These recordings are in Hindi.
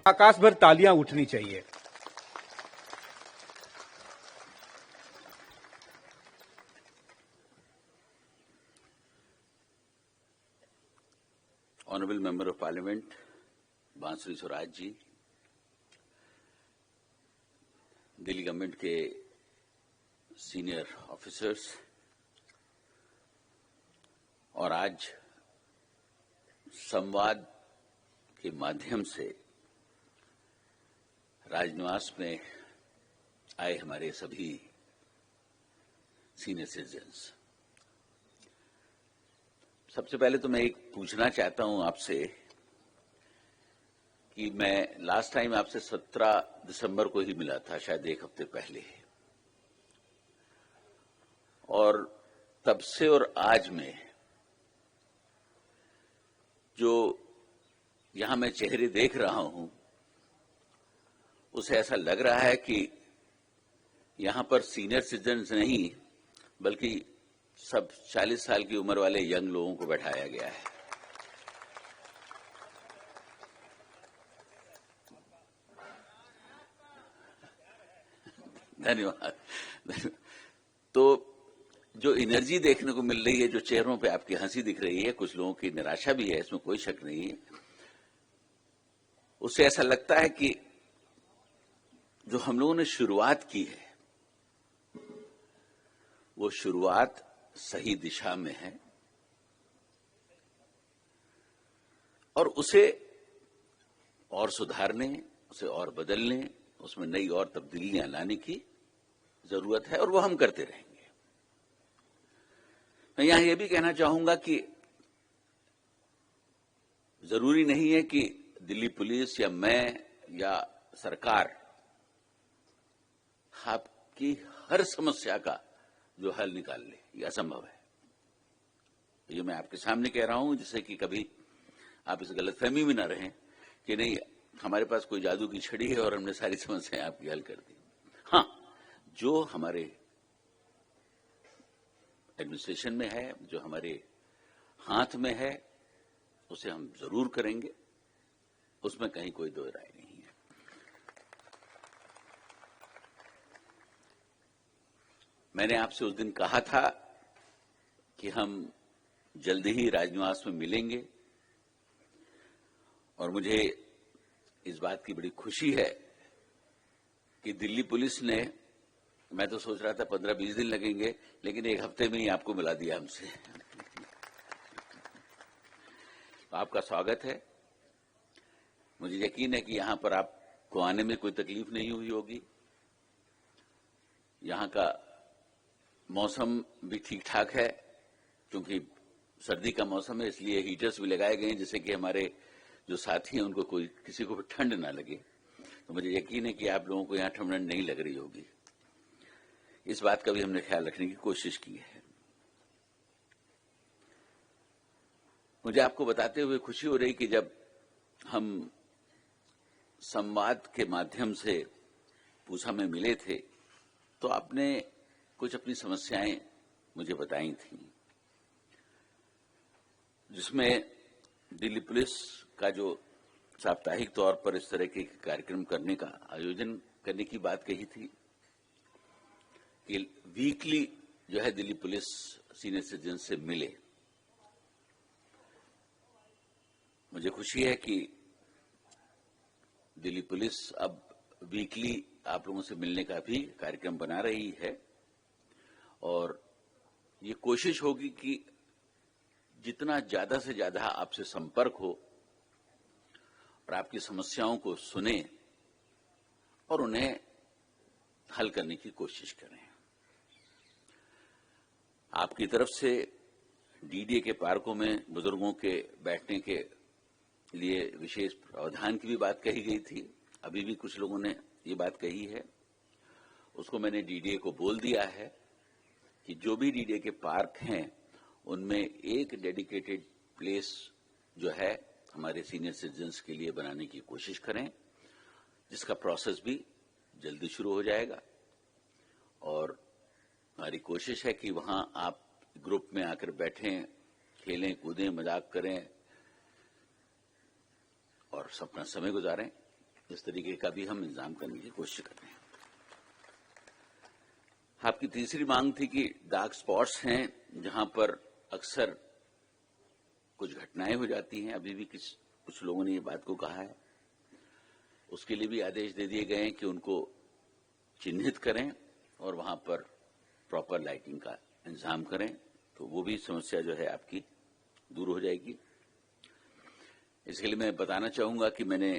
आकाश भर तालियां उठनी चाहिए। ऑनरेबल मेंबर ऑफ पार्लियामेंट बांसुरी स्वराज जी, दिल्ली गवर्नमेंट के सीनियर ऑफिसर्स और आज संवाद के माध्यम से राजनिवास में आए हमारे सभी सीनियर सिटीजन्स, सबसे पहले तो मैं एक पूछना चाहता हूं आपसे कि मैं लास्ट टाइम आपसे 17 दिसंबर को ही मिला था, शायद एक हफ्ते पहले, और तब से और आज में जो यहां मैं चेहरे देख रहा हूं उसे ऐसा लग रहा है कि यहां पर सीनियर सिटीजन्स नहीं बल्कि सब 40 साल की उम्र वाले यंग लोगों को बैठाया गया है। धन्यवाद। तो जो एनर्जी देखने को मिल रही है, जो चेहरों पे आपकी हंसी दिख रही है, कुछ लोगों की निराशा भी है, इसमें कोई शक नहीं है, उससे ऐसा लगता है कि जो हम लोगों ने शुरुआत की है वो शुरुआत सही दिशा में है और उसे और सुधारने, उसे और बदलने, उसमें नई और तब्दीलियां लाने की जरूरत है और वो हम करते रहेंगे। मैं यहां यह भी कहना चाहूंगा कि जरूरी नहीं है कि दिल्ली पुलिस या मैं या सरकार आपकी हर समस्या का जो हल निकाल ले, यह असंभव है। ये मैं आपके सामने कह रहा हूं जिससे कि कभी आप इस गलतफहमी में न रहें कि नहीं हमारे पास कोई जादू की छड़ी है और हमने सारी समस्याएं आपकी हल कर दी। हां, जो हमारे एडमिनिस्ट्रेशन में है, जो हमारे हाथ में है, उसे हम जरूर करेंगे, उसमें कहीं कोई दो राय नहीं है। मैंने आपसे उस दिन कहा था कि हम जल्दी ही राजनिवास में मिलेंगे और मुझे इस बात की बड़ी खुशी है कि दिल्ली पुलिस ने, मैं तो सोच रहा था 15-20 दिन लगेंगे, लेकिन एक हफ्ते में ही आपको मिला दिया हमसे। तो आपका स्वागत है। मुझे यकीन है कि यहां पर आपको आने में कोई तकलीफ नहीं हुई होगी। यहां का मौसम भी ठीक ठाक है, क्योंकि सर्दी का मौसम है, इसलिए हीटर्स भी लगाए गए हैं जिससे कि हमारे जो साथी हैं उनको कोई किसी को भी ठंड ना लगे। तो मुझे यकीन है कि आप लोगों को यहां ठंड नहीं लग रही होगी। इस बात का भी हमने ख्याल रखने की कोशिश की है। मुझे आपको बताते हुए खुशी हो रही कि जब हम संवाद के माध्यम से पूसा में मिले थे तो आपने कुछ अपनी समस्याएं मुझे बताई थी, जिसमें दिल्ली पुलिस का जो साप्ताहिक तौर पर इस तरह के कार्यक्रम करने का आयोजन करने की बात कही थी कि वीकली जो है दिल्ली पुलिस सीनियर सिटीजन से मिले। मुझे खुशी है कि दिल्ली पुलिस अब वीकली आप लोगों से मिलने का भी कार्यक्रम बना रही है और ये कोशिश होगी कि जितना ज्यादा से ज्यादा आपसे संपर्क हो और आपकी समस्याओं को सुने और उन्हें हल करने की कोशिश करें। आपकी तरफ से डीडीए के पार्कों में बुजुर्गों के बैठने के लिए विशेष प्रावधान की भी बात कही गई थी। अभी भी कुछ लोगों ने ये बात कही है, उसको मैंने डीडीए को बोल दिया है कि जो भी डीडीए के पार्क हैं उनमें एक डेडिकेटेड प्लेस जो है हमारे सीनियर सिटीजन्स के लिए बनाने की कोशिश करें, जिसका प्रोसेस भी जल्दी शुरू हो जाएगा। और हमारी कोशिश है कि वहां आप ग्रुप में आकर बैठें, खेलें, कूदें, मजाक करें और अपना समय गुजारें। इस तरीके का भी हम इंतजाम करने की कोशिश कर रहे हैं। आपकी तीसरी मांग थी कि डार्क स्पॉट्स हैं जहां पर अक्सर कुछ घटनाएं हो जाती हैं। अभी भी कुछ लोगों ने ये बात को कहा है, उसके लिए भी आदेश दे दिए गए हैं कि उनको चिन्हित करें और वहां पर प्रॉपर लाइटिंग का इंतजाम करें, तो वो भी समस्या जो है आपकी दूर हो जाएगी। इसके लिए मैं बताना चाहूंगा कि मैंने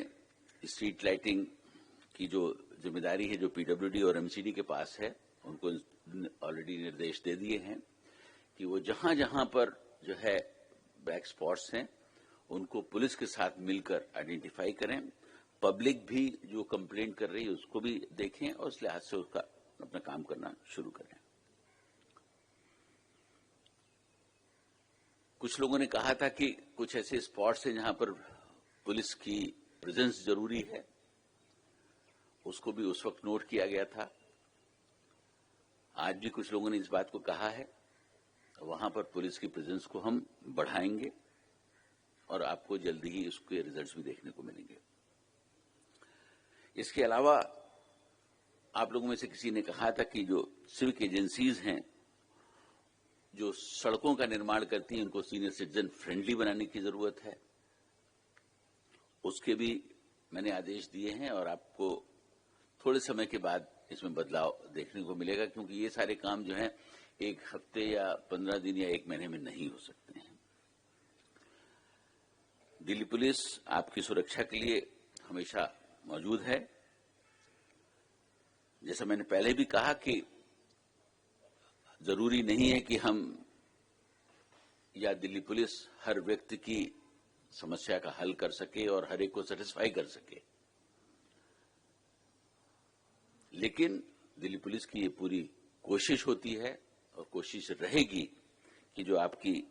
स्ट्रीट लाइटिंग की जो जिम्मेदारी है जो पीडब्ल्यूडी और एमसीडी के पास है, उनको ऑलरेडी निर्देश दे दिए हैं कि वो जहां जहां पर जो है ब्लैक स्पॉट्स हैं उनको पुलिस के साथ मिलकर आइडेंटिफाई करें। पब्लिक भी जो कंप्लेंट कर रही है उसको भी देखें और इस लिहाज से उसका अपना काम करना शुरू करें। कुछ लोगों ने कहा था कि कुछ ऐसे स्पॉट्स हैं जहां पर पुलिस की प्रेजेंस जरूरी है, उसको भी उस वक्त नोट किया गया था। आज भी कुछ लोगों ने इस बात को कहा है, वहां पर पुलिस की प्रेजेंस को हम बढ़ाएंगे और आपको जल्दी ही उसके रिजल्ट्स भी देखने को मिलेंगे। इसके अलावा आप लोगों में से किसी ने कहा था कि जो सिविक एजेंसीज हैं जो सड़कों का निर्माण करती हैं उनको सीनियर सिटीजन फ्रेंडली बनाने की जरूरत है। उसके भी मैंने आदेश दिए हैं और आपको थोड़े समय के बाद इसमें बदलाव देखने को मिलेगा, क्योंकि ये सारे काम जो हैं एक हफ्ते या 15 दिन या 1 महीने में नहीं हो सकते हैं। दिल्ली पुलिस आपकी सुरक्षा के लिए हमेशा मौजूद है। जैसा मैंने पहले भी कहा कि जरूरी नहीं है कि हम या दिल्ली पुलिस हर व्यक्ति की समस्या का हल कर सके और हर एक को सेटिस्फाई कर सके, लेकिन दिल्ली पुलिस की ये पूरी कोशिश होती है और कोशिश रहेगी कि जो आपकी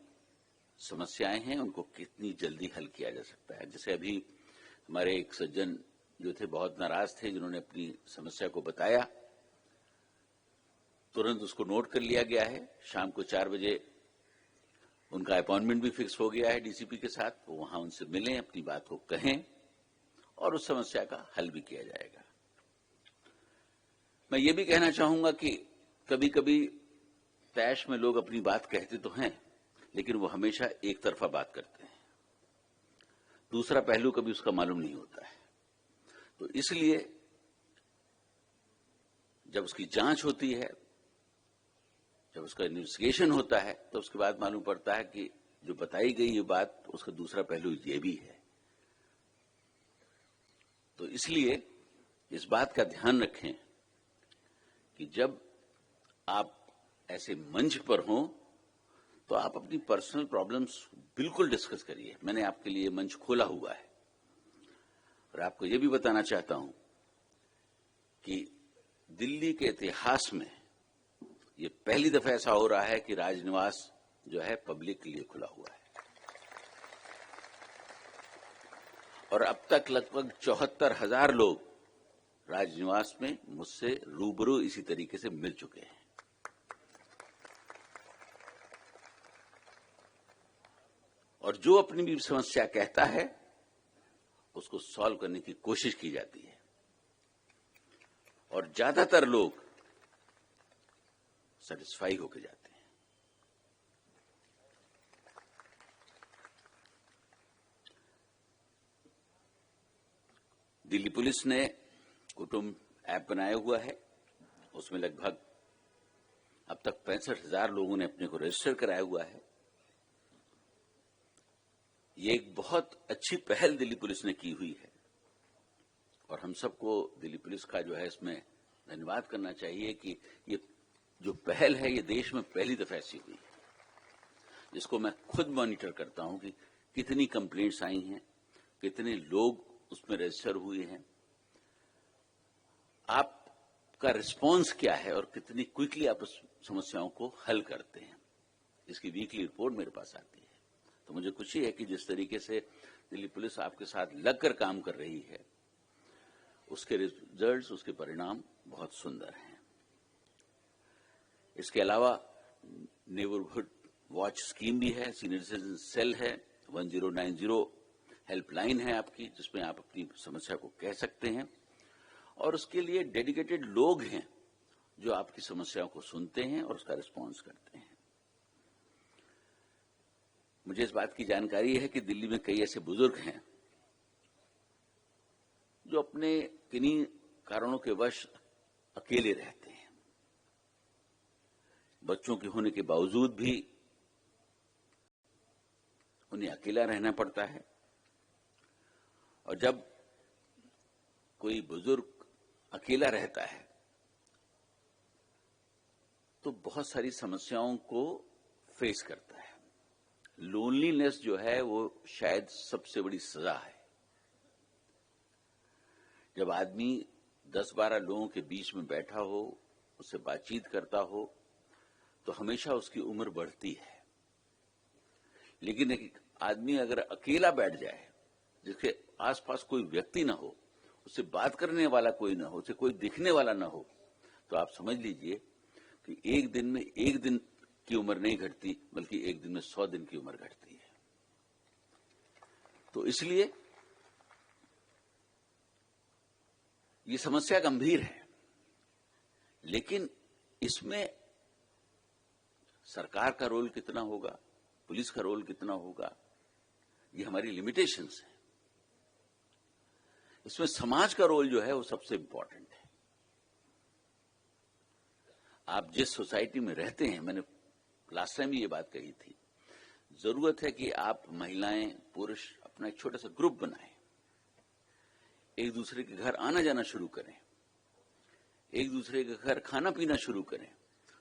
समस्याएं हैं उनको कितनी जल्दी हल किया जा सकता है। जैसे अभी हमारे एक सज्जन जो थे बहुत नाराज थे, जिन्होंने अपनी समस्या को बताया, तुरंत उसको नोट कर लिया गया है। शाम को 4 बजे उनका अपॉइंटमेंट भी फिक्स हो गया है डीसीपी के साथ। वो वहां उनसे मिलें, अपनी बात को कहें और उस समस्या का हल भी किया जाएगा। मैं ये भी कहना चाहूंगा कि कभी कभी तैश में लोग अपनी बात कहते तो हैं, लेकिन वो हमेशा एक तरफा बात करते हैं, दूसरा पहलू कभी उसका मालूम नहीं होता है। तो इसलिए जब उसकी जांच होती है, जब उसका इन्वेस्टिगेशन होता है, तो उसके बाद मालूम पड़ता है कि जो बताई गई ये बात, उसका दूसरा पहलू ये भी है। तो इसलिए इस बात का ध्यान रखें कि जब आप ऐसे मंच पर हों तो आप अपनी पर्सनल प्रॉब्लम्स बिल्कुल डिस्कस करिए। मैंने आपके लिए मंच खोला हुआ है और आपको यह भी बताना चाहता हूं कि दिल्ली के इतिहास में ये पहली दफा ऐसा हो रहा है कि राजनिवास जो है पब्लिक के लिए खुला हुआ है और अब तक लगभग 74,000 लोग राजनिवास में मुझसे रूबरू इसी तरीके से मिल चुके हैं। और जो अपनी भी समस्या कहता है उसको सॉल्व करने की कोशिश की जाती है और ज्यादातर लोग सेटिस्फाई होकर जाते हैं। दिल्ली पुलिस ने कुटुंब ऐप बनाया हुआ है, उसमें लगभग अब तक 65,000 लोगों ने अपने को रजिस्टर कराया हुआ है। ये एक बहुत अच्छी पहल दिल्ली पुलिस ने की हुई है और हम सबको दिल्ली पुलिस का जो है इसमें धन्यवाद करना चाहिए कि ये जो पहल है ये देश में पहली दफा ऐसी हुई है, जिसको मैं खुद मॉनिटर करता हूं कि कितनी कंप्लेंट्स आई हैं, कितने लोग उसमें रजिस्टर हुए हैं, आपका रिस्पांस क्या है और कितनी क्विकली आप उस समस्याओं को हल करते हैं। इसकी वीकली रिपोर्ट मेरे पास आती है। तो मुझे खुशी है कि जिस तरीके से दिल्ली पुलिस आपके साथ लगकर काम कर रही है, उसके रिजल्ट्स, उसके परिणाम बहुत सुंदर हैं। इसके अलावा नेबरहुड वॉच स्कीम भी है, सीनियर सिटीजन सेल है, 1090 हेल्पलाइन है आपकी, जिसमें आप अपनी समस्या को कह सकते हैं, और उसके लिए डेडिकेटेड लोग हैं जो आपकी समस्याओं को सुनते हैं और उसका रिस्पॉन्स करते हैं। मुझे इस बात की जानकारी है कि दिल्ली में कई ऐसे बुजुर्ग हैं जो अपने किन्हीं कारणों के वश अकेले रहते हैं। बच्चों के होने के बावजूद भी उन्हें अकेला रहना पड़ता है, और जब कोई बुजुर्ग अकेला रहता है तो बहुत सारी समस्याओं को फेस करता है। लोनलीनेस जो है वो शायद सबसे बड़ी सजा है। जब आदमी 10-12 लोगों के बीच में बैठा हो, उससे बातचीत करता हो, तो हमेशा उसकी उम्र बढ़ती है। लेकिन एक आदमी अगर अकेला बैठ जाए, जिसके आसपास कोई व्यक्ति ना हो, उससे बात करने वाला कोई ना हो, उसे कोई दिखने वाला ना हो, तो आप समझ लीजिए कि एक दिन में 1 दिन की उम्र नहीं घटती, बल्कि एक दिन में 100 दिन की उम्र घटती है। तो इसलिए ये समस्या गंभीर है, लेकिन इसमें सरकार का रोल कितना होगा, पुलिस का रोल कितना होगा, ये हमारी लिमिटेशंस है। इसमें समाज का रोल जो है वो सबसे इंपॉर्टेंट है। आप जिस सोसाइटी में रहते हैं, मैंने लास्ट टाइम भी ये बात कही थी, जरूरत है कि आप महिलाएं, पुरुष अपना एक छोटा सा ग्रुप बनाएं, एक दूसरे के घर आना जाना शुरू करें, एक दूसरे के घर खाना पीना शुरू करें,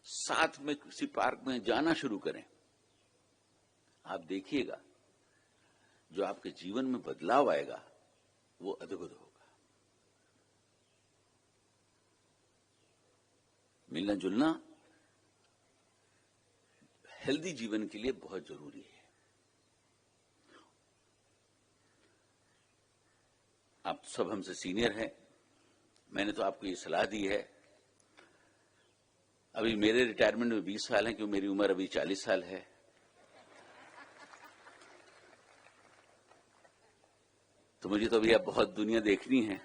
साथ में किसी पार्क में जाना शुरू करें। आप देखिएगा जो आपके जीवन में बदलाव आएगा वो अद्भुत होगा। मिलना जुलना हेल्दी जीवन के लिए बहुत जरूरी है। आप सब हमसे सीनियर हैं, मैंने तो आपको ये सलाह दी है। अभी मेरे रिटायरमेंट में 20 साल है, क्योंकि मेरी उम्र अभी 40 साल है। तो मुझे तो अभी अब बहुत दुनिया देखनी है।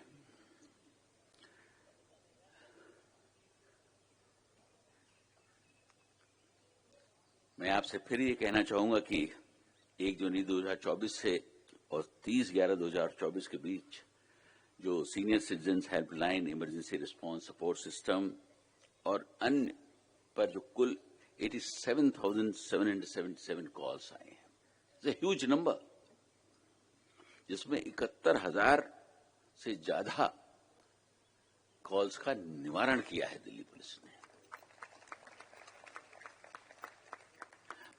मैं आपसे फिर ये कहना चाहूंगा कि 1 जनवरी 2024 से और 30/11/2024 के बीच जो senior citizen helpline, emergency response support system और अन्य पर जो कुल 87,777 कॉल्स आए हैं, इट्स अ ह्यूज नंबर, जिसमें 71,000 से ज्यादा कॉल्स का निवारण किया है दिल्ली पुलिस ने।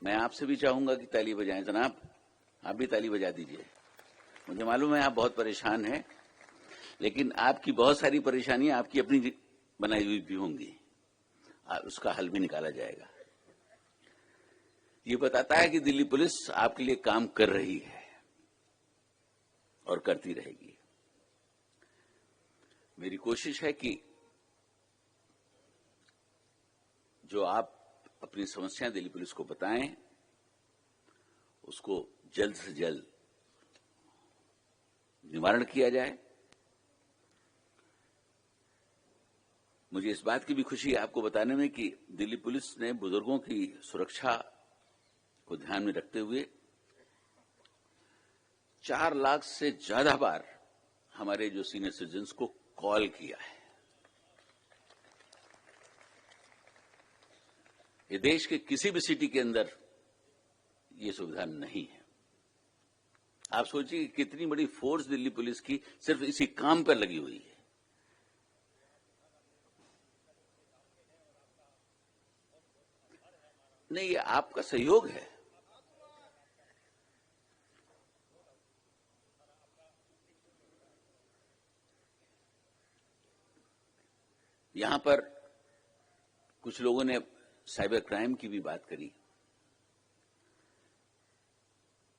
मैं आपसे भी चाहूंगा कि ताली बजाएं। जनाब, आप भी ताली बजा दीजिए। मुझे मालूम है आप बहुत परेशान हैं, लेकिन आपकी बहुत सारी परेशानियां आपकी अपनी बनाई हुई भी होंगी, उसका हल भी निकाला जाएगा। ये बताता है कि दिल्ली पुलिस आपके लिए काम कर रही है और करती रहेगी। मेरी कोशिश है कि जो आप अपनी समस्याएं दिल्ली पुलिस को बताएं, उसको जल्द से जल्द निवारण किया जाए। मुझे इस बात की भी खुशी है आपको बताने में कि दिल्ली पुलिस ने बुजुर्गों की सुरक्षा को ध्यान में रखते हुए 4 लाख से ज्यादा बार हमारे जो सीनियर सिटीजन्स को कॉल किया है। ये देश के किसी भी सिटी के अंदर ये सुविधा नहीं है। आप सोचिए कितनी बड़ी फोर्स दिल्ली पुलिस की सिर्फ इसी काम पर लगी हुई है। नहीं, ये आपका सहयोग है। यहां पर कुछ लोगों ने साइबर क्राइम की भी बात करी।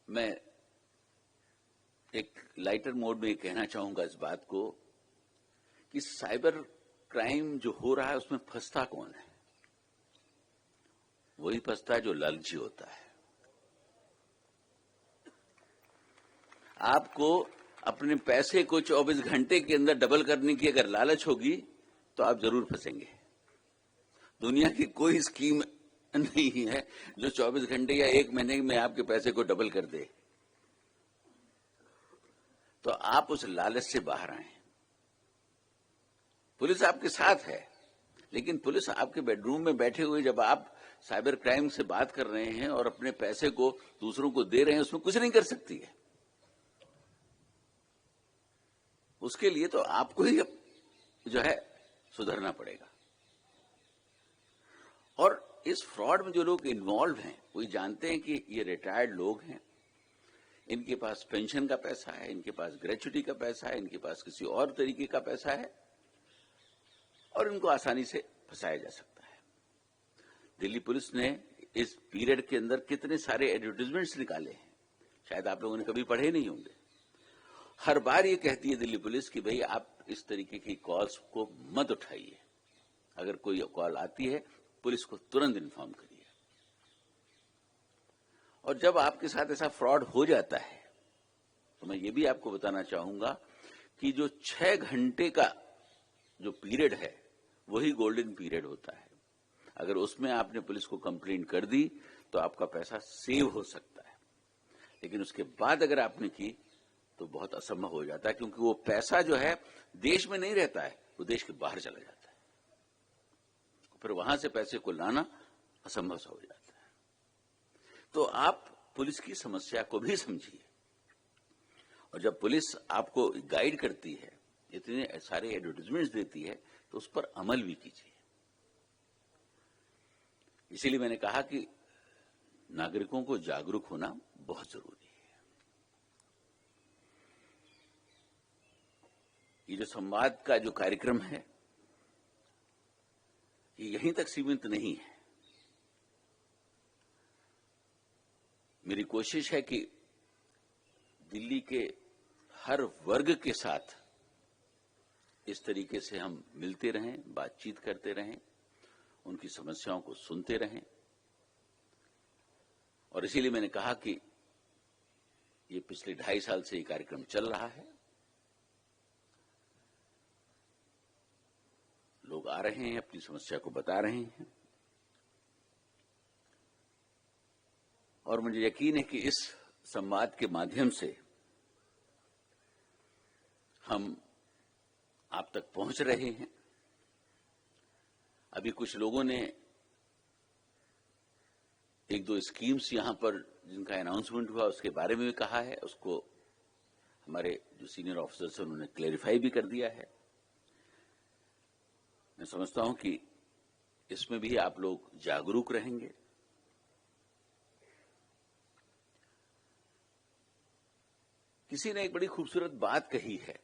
मैं एक लाइटर मोड में कहना चाहूंगा इस बात को कि साइबर क्राइम जो हो रहा है उसमें फंसता कौन है? वही फंसता है जो लालची होता है। आपको अपने पैसे को 24 घंटे के अंदर डबल करने की अगर लालच होगी तो आप जरूर फंसेंगे। दुनिया की कोई स्कीम नहीं है जो 24 घंटे या 1 महीने में आपके पैसे को डबल कर दे। तो आप उस लालच से बाहर आए। पुलिस आपके साथ है, लेकिन पुलिस आपके बेडरूम में बैठे हुए जब आप साइबर क्राइम से बात कर रहे हैं और अपने पैसे को दूसरों को दे रहे हैं, उसमें कुछ नहीं कर सकती है। उसके लिए तो आपको ही जो है सुधरना पड़ेगा। और इस फ्रॉड में जो लोग इन्वॉल्व हैं वो जानते हैं कि ये रिटायर्ड लोग हैं, इनके पास पेंशन का पैसा है, इनके पास ग्रेच्युटी का पैसा है, इनके पास किसी और तरीके का पैसा है और इनको आसानी से फंसाया जा सकता है। दिल्ली पुलिस ने इस पीरियड के अंदर कितने सारे एडवर्टाइजमेंट्स निकाले हैं, शायद आप लोगों ने कभी पढ़े नहीं होंगे। हर बार ये कहती है दिल्ली पुलिस कि भाई आप इस तरीके की कॉल्स को मत उठाइए। अगर कोई कॉल आती है पुलिस को तुरंत इन्फॉर्म करिए। और जब आपके साथ ऐसा फ्रॉड हो जाता है तो मैं ये भी आपको बताना चाहूंगा कि जो 6 घंटे का जो पीरियड है वही गोल्डन पीरियड होता है। अगर उसमें आपने पुलिस को कंप्लेंट कर दी तो आपका पैसा सेव हो सकता है, लेकिन उसके बाद अगर आपने की तो बहुत असंभव हो जाता है, क्योंकि वो पैसा जो है देश में नहीं रहता है, वो देश के बाहर चला जाता है। फिर वहां से पैसे को लाना असंभव सा हो जाता है। तो आप पुलिस की समस्या को भी समझिए, और जब पुलिस आपको गाइड करती है, इतने सारे एडवर्टाइजमेंट्स देती है, तो उस पर अमल भी कीजिए। इसीलिए मैंने कहा कि नागरिकों को जागरूक होना बहुत जरूरी है। ये जो संवाद का जो कार्यक्रम है ये यहीं तक सीमित नहीं है। मेरी कोशिश है कि दिल्ली के हर वर्ग के साथ इस तरीके से हम मिलते रहें, बातचीत करते रहें, उनकी समस्याओं को सुनते रहें। और इसीलिए मैंने कहा कि ये पिछले 2.5 साल से ये कार्यक्रम चल रहा है। लोग आ रहे हैं, अपनी समस्या को बता रहे हैं, और मुझे यकीन है कि इस संवाद के माध्यम से हम आप तक पहुंच रहे हैं। अभी कुछ लोगों ने 1-2 स्कीम्स यहां पर जिनका अनाउंसमेंट हुआ उसके बारे में भी कहा है, उसको हमारे जो सीनियर ऑफिसर्स हैं उन्होंने क्लैरिफाई भी कर दिया है। मैं समझता हूं कि इसमें भी आप लोग जागरूक रहेंगे। किसी ने एक बड़ी खूबसूरत बात कही है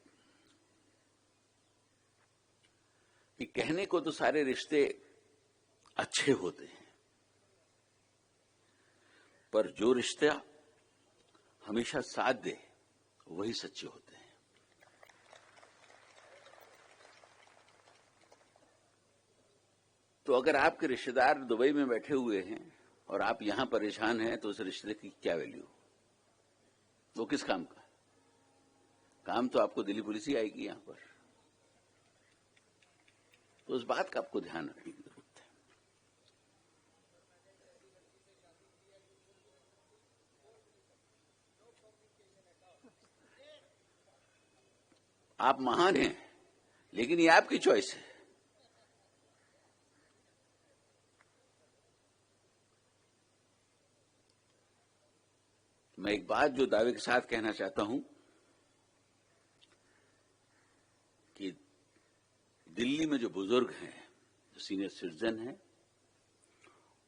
कि कहने को तो सारे रिश्ते अच्छे होते हैं, पर जो रिश्ता हमेशा साथ दे वही सच्चे होते हैं। तो अगर आपके रिश्तेदार दुबई में बैठे हुए हैं और आप यहां परेशान हैं तो उस रिश्ते की क्या वैल्यू? वो किस काम का? काम तो आपको दिल्ली पुलिस ही आएगी यहां पर। तो उस बात का आपको ध्यान रखने की जरूरत है। आप महान हैं, लेकिन ये आपकी चॉइस है। मैं एक बात जो दावे के साथ कहना चाहता हूं कि दिल्ली में जो बुजुर्ग हैं, जो सीनियर सिटीजन हैं,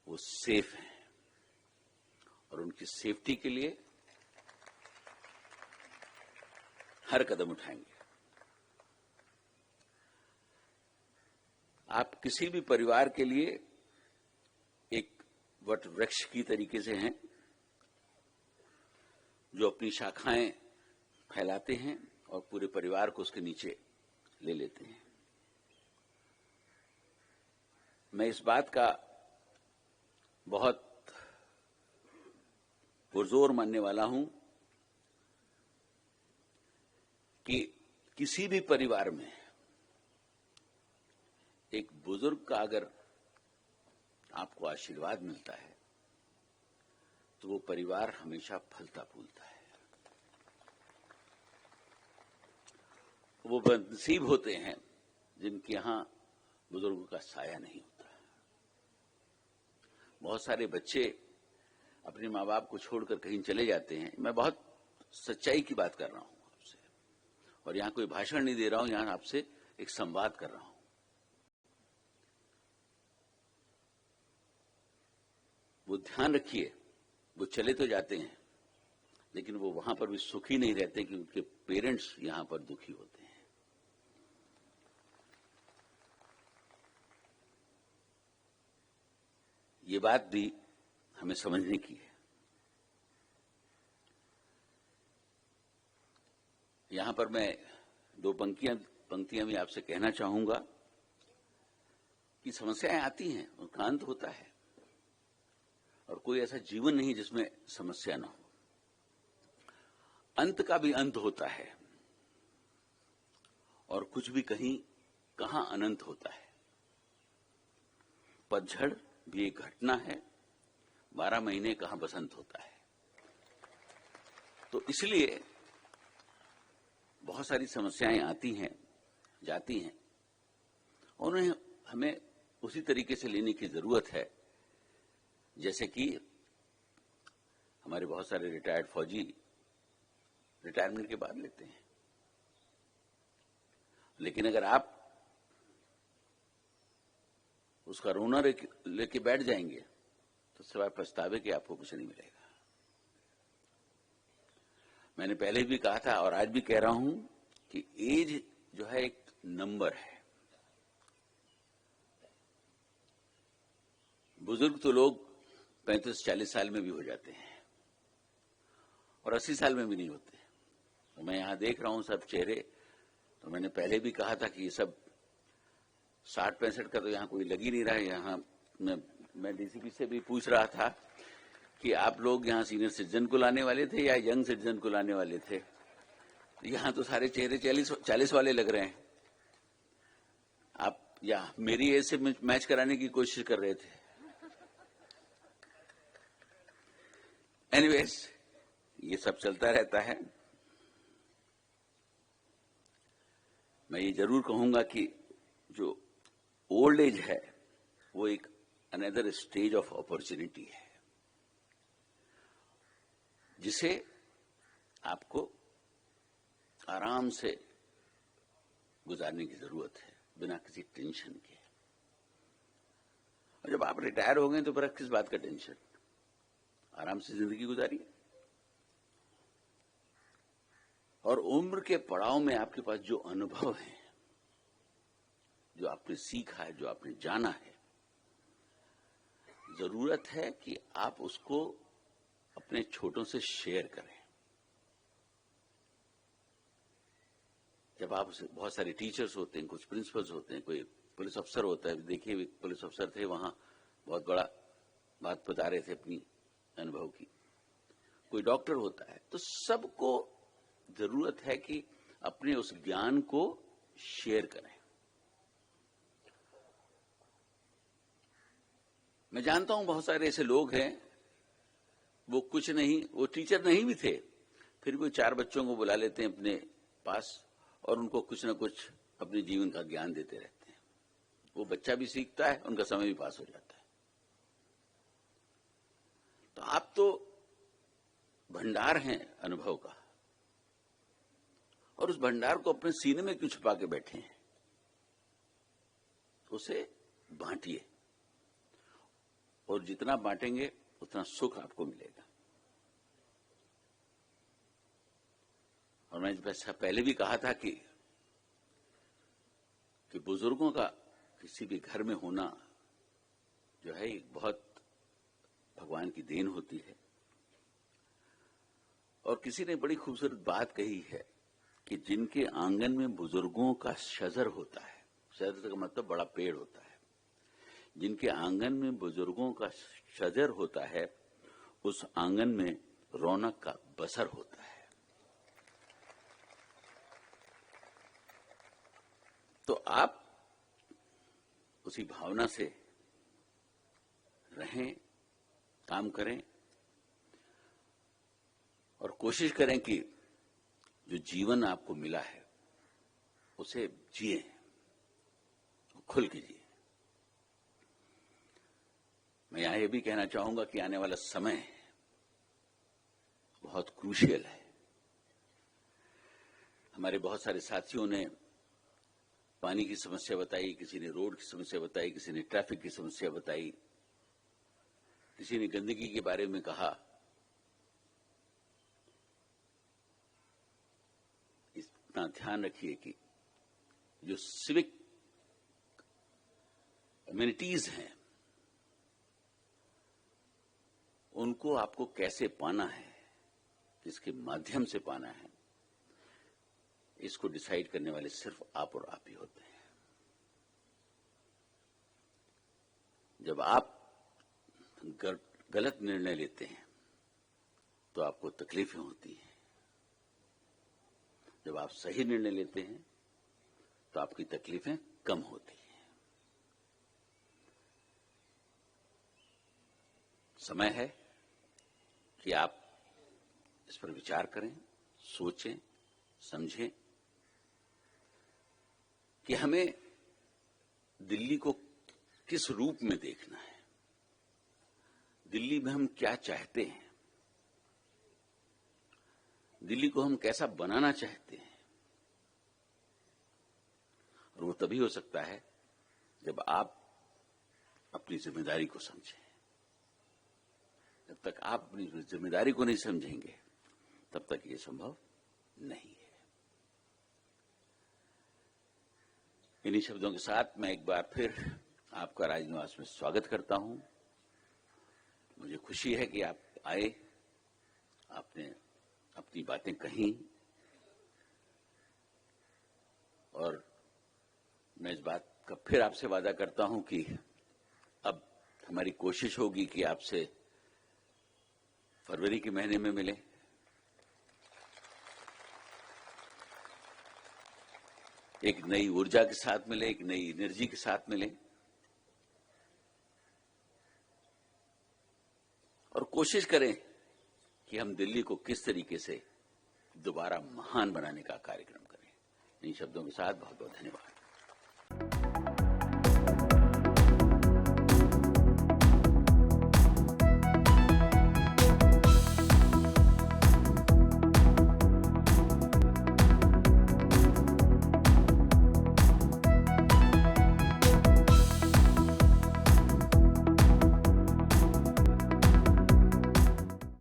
वो सेफ हैं और उनकी सेफ्टी के लिए हर कदम उठाएंगे। आप किसी भी परिवार के लिए एक वट वृक्ष की तरीके से हैं जो अपनी शाखाएं फैलाते हैं और पूरे परिवार को उसके नीचे ले लेते हैं। मैं इस बात का बहुत पुरजोर मानने वाला हूं कि किसी भी परिवार में एक बुजुर्ग का अगर आपको आशीर्वाद मिलता है तो वो परिवार हमेशा फलता फूलता है। वो नसीब होते हैं जिनके यहां बुजुर्गों का साया नहीं होता। बहुत सारे बच्चे अपने माँ बाप को छोड़कर कहीं चले जाते हैं। मैं बहुत सच्चाई की बात कर रहा हूं आपसे, और यहां कोई भाषण नहीं दे रहा हूं, यहां आपसे एक संवाद कर रहा हूं। वो ध्यान रखिए, वो चले तो जाते हैं लेकिन वो वहां पर भी सुखी नहीं रहते कि उनके पेरेंट्स यहां पर दुखी होते हैं। ये बात भी हमें समझने की है। यहां पर मैं दो पंक्तियां भी आपसे कहना चाहूंगा कि समस्याएं आती हैं, उनका अंत होता है, और कोई ऐसा जीवन नहीं जिसमें समस्या ना हो। अंत का भी अंत होता है, और कुछ भी कहां अनंत होता है। पतझड़ भी एक घटना है, 12 महीने कहां बसंत होता है। तो इसलिए बहुत सारी समस्याएं आती हैं, जाती हैं, और उन्हें हमें उसी तरीके से लेने की जरूरत है जैसे कि हमारे बहुत सारे रिटायर्ड फौजी रिटायरमेंट के बाद लेते हैं। लेकिन अगर आप उसका रोना लेके बैठ जाएंगे तो सिवाय पछतावे के आपको कुछ नहीं मिलेगा। मैंने पहले भी कहा था और आज भी कह रहा हूं कि एज जो है एक नंबर है। बुजुर्ग तो लोग 35-40 साल में भी हो जाते हैं और 80 साल में भी नहीं होते। तो मैं यहां देख रहा हूं सब चेहरे, तो मैंने पहले भी कहा था कि ये सब 60-65 का तो यहां कोई लग ही नहीं रहा है। यहां मैं डीसीपी से भी पूछ रहा था कि आप लोग यहां सीनियर सिटीजन को लाने वाले थे या यंग सिटीजन को लाने वाले थे। यहां तो सारे चेहरे 40 वाले लग रहे हैं। आप या मेरी एज से मैच कराने की कोशिश कर रहे थे। एनीवेज, ये सब चलता रहता है। मैं ये जरूर कहूंगा कि जो ओल्ड एज है वो एक अनदर स्टेज ऑफ अपॉर्चुनिटी है जिसे आपको आराम से गुजारने की जरूरत है, बिना किसी टेंशन के। और जब आप रिटायर हो गए तो फिर किस बात का टेंशन, आराम से जिंदगी गुजारिए। और उम्र के पड़ाव में आपके पास जो अनुभव है, जो आपने सीखा है, जो आपने जाना है, जरूरत है कि आप उसको अपने छोटों से शेयर करें। जब आप बहुत सारे टीचर्स होते हैं, कुछ प्रिंसिपल्स होते हैं, कोई पुलिस अफसर होता है। देखिए, पुलिस अफसर थे, वहां बहुत बड़ा बात बता रहे थे अपनी अनुभव की। कोई डॉक्टर होता है, तो सबको जरूरत है कि अपने उस ज्ञान को शेयर करें। मैं जानता हूं बहुत सारे ऐसे लोग हैं, वो कुछ नहीं, वो टीचर नहीं भी थे, फिर भी 4 बच्चों को बुला लेते हैं अपने पास और उनको कुछ ना कुछ अपने जीवन का ज्ञान देते रहते हैं। वो बच्चा भी सीखता है, उनका समय भी पास हो जाता है। तो आप तो भंडार हैं अनुभव का, और उस भंडार को अपने सीने में क्यों छुपा के बैठे हैं? उसे बांटिए, और जितना बांटेंगे उतना सुख आपको मिलेगा। और मैं पहले भी कहा था कि बुजुर्गों का किसी भी घर में होना जो है एक बहुत भगवान की देन होती है। और किसी ने बड़ी खूबसूरत बात कही है कि जिनके आंगन में बुजुर्गों का शजर होता है, शजर का मतलब बड़ा पेड़ होता है, जिनके आंगन में बुजुर्गों का शजर होता है, उस आंगन में रौनक का बसर होता है। तो आप उसी भावना से रहें, काम करें और कोशिश करें कि जो जीवन आपको मिला है उसे जिए, खुल के जिए। मैं यहां यह भी कहना चाहूंगा कि आने वाला समय बहुत क्रूशियल है। हमारे बहुत सारे साथियों ने पानी की समस्या बताई, किसी ने रोड की समस्या बताई, किसी ने ट्रैफिक की समस्या बताई, किसी ने गंदगी के बारे में कहा। इतना ध्यान रखिए कि जो सिविक एमिनिटीज हैं उनको आपको कैसे पाना है, किसके माध्यम से पाना है, इसको डिसाइड करने वाले सिर्फ आप और आप ही होते हैं। जब आप गलत निर्णय लेते हैं तो आपको तकलीफें होती हैं। जब आप सही निर्णय लेते हैं तो आपकी तकलीफें कम होती हैं। समय है कि आप इस पर विचार करें, सोचें, समझें कि हमें दिल्ली को किस रूप में देखना है, दिल्ली में हम क्या चाहते हैं, दिल्ली को हम कैसा बनाना चाहते हैं। और वो तभी हो सकता है जब आप अपनी जिम्मेदारी को समझें। जब तक आप अपनी जिम्मेदारी को नहीं समझेंगे तब तक ये संभव नहीं है। इन्हीं शब्दों के साथ मैं एक बार फिर आपका राजनिवास में स्वागत करता हूं। मुझे खुशी है कि आप आए, आपने अपनी बातें कहीं और मैं इस बात का फिर आपसे वादा करता हूं कि अब हमारी कोशिश होगी कि आपसे फरवरी के महीने में मिले। एक नई ऊर्जा के साथ मिले, एक नई एनर्जी के साथ मिले और कोशिश करें कि हम दिल्ली को किस तरीके से दोबारा महान बनाने का कार्यक्रम करें। इन शब्दों के साथ बहुत बहुत धन्यवाद।